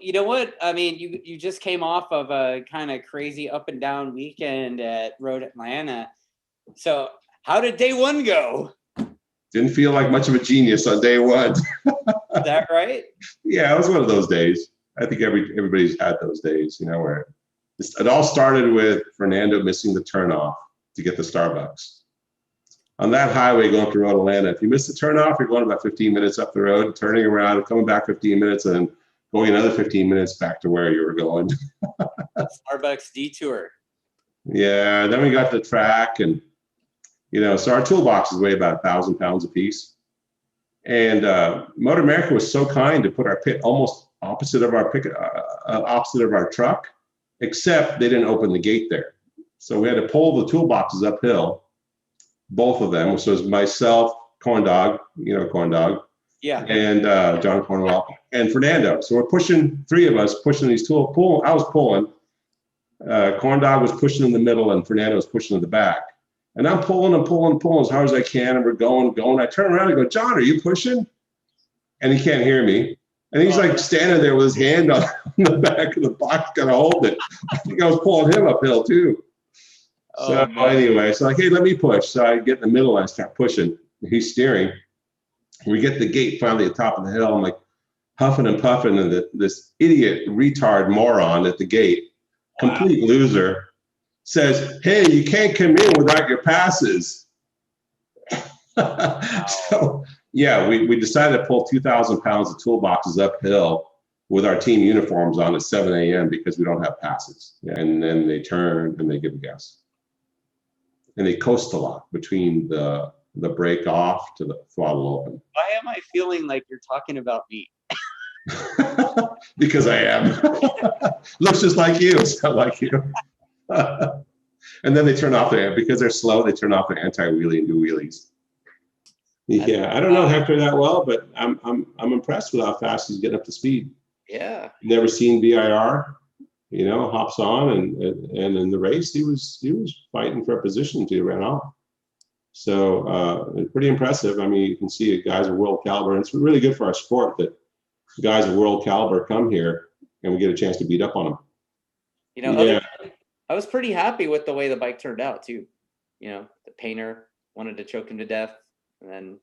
you know what? I mean, you just came off of a kind of crazy up and down weekend at Road Atlanta. So how did day one go? Didn't feel like much of a genius on day one. Is that right? Yeah, it was one of those days. I think everybody's had those days, where it all started with Fernando missing the turnoff to get the Starbucks. On that highway going through Road Atlanta, if you miss the turnoff, you're going about 15 minutes up the road, turning around, coming back 15 minutes, and then going another 15 minutes back to where you were going. Starbucks detour. Yeah, then we got to the track, and so our toolboxes weigh about 1,000 pounds a piece. And MotoAmerica was so kind to put our pit almost opposite of our truck, except they didn't open the gate there. So we had to pull the toolboxes uphill, both of them. So it was myself, Corn Dog, Corn Dog, yeah, and John Cornwell, and Fernando. So we're pushing, three of us pushing these tools. I was pulling. Corn Dog was pushing in the middle, and Fernando was pushing in the back. And I'm pulling and pulling and pulling as hard as I can, and we're going. I turn around and go, John, are you pushing? And he can't hear me. And he's like standing there with his hand on the back of the box, kind of holding it. I think I was pulling him uphill too. So anyway, so like, hey, let me push. So I get in the middle and I start pushing. He's steering. We get the gate finally at the top of the hill. I'm like huffing and puffing, and this idiot retard moron at the gate, complete loser, says, hey, you can't come in without your passes. So yeah, we decided to pull 2,000 pounds of toolboxes uphill with our team uniforms on at 7 a.m. because we don't have passes. And then they turn and they give gas. And they coast a lot between the brake off to the throttle open. Why am I feeling like you're talking about me? Because I am. Looks just like you. It's not like you. And then they turn off because they're slow, they turn off the anti-wheelie and do wheelies. Yeah, I don't know Hector that well, but I'm impressed with how fast he's getting up to speed. Yeah. Never seen VIR, hops on, and in the race he was fighting for a position to run off. So pretty impressive. I mean, you can see guys of world caliber, and it's really good for our sport that guys of world caliber come here and we get a chance to beat up on them. Yeah. I was pretty happy with the way the bike turned out too. The painter wanted to choke him to death, and then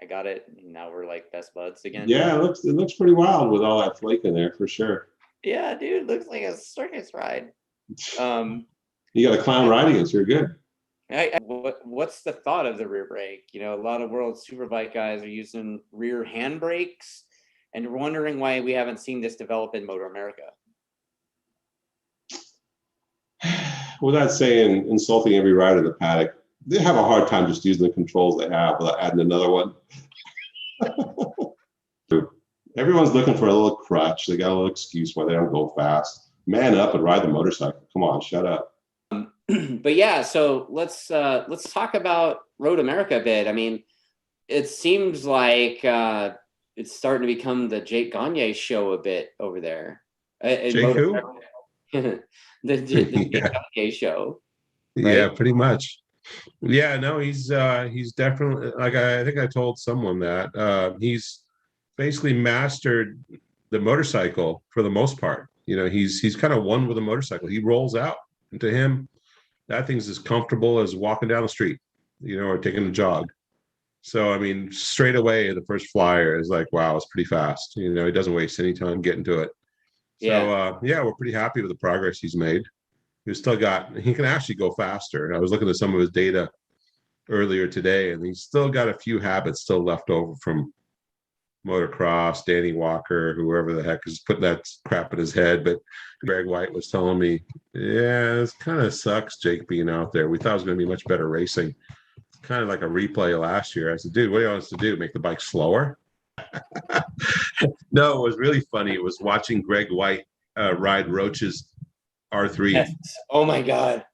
I got it, and now we're like best buds again. Yeah, it looks pretty wild with all that flake in there for sure. Yeah, dude, looks like a circus ride. You got a clown riding it, so you're good. What's the thought of the rear brake? A lot of World Superbike guys are using rear hand brakes, and we're wondering why we haven't seen this develop in MotoAmerica. Without saying insulting every rider in the paddock, they have a hard time just using the controls they have without adding another one. Everyone's looking for a little crutch. They got a little excuse why they don't go fast. Man up and ride the motorcycle. Come on, shut up. But yeah, so let's talk about Road America a bit. I mean, it seems like it's starting to become the Jake Gagne show a bit over there. Jake who? the Jake Gagne show. Right? Yeah, pretty much. Yeah, no, he's definitely, like, I think I told someone that he's basically mastered the motorcycle for the most part. He's kind of one with a motorcycle. He rolls out, and to him, that thing's as comfortable as walking down the street, or taking a jog. So, I mean, straight away, the first flyer is like, wow, it's pretty fast. He doesn't waste any time getting to it. So, yeah, we're pretty happy with the progress he's made. He can actually go faster. I was looking at some of his data earlier today, and he's still got a few habits still left over from motocross, Danny Walker, whoever the heck is putting that crap in his head. But Greg White was telling me, yeah, it kind of sucks, Jake, being out there. We thought it was going to be much better racing. Kind of like a replay of last year. I said, dude, what do you want us to do? Make the bike slower? No, it was really funny. It was watching Greg White ride Roach's R3. Yes. Oh my God.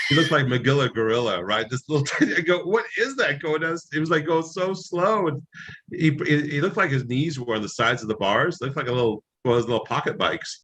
He looked like Magilla Gorilla, right? This little tiny, I go, what is that going on? It was like going so slow. And he looked like his knees were on the sides of the bars. It looked like one of those little pocket bikes.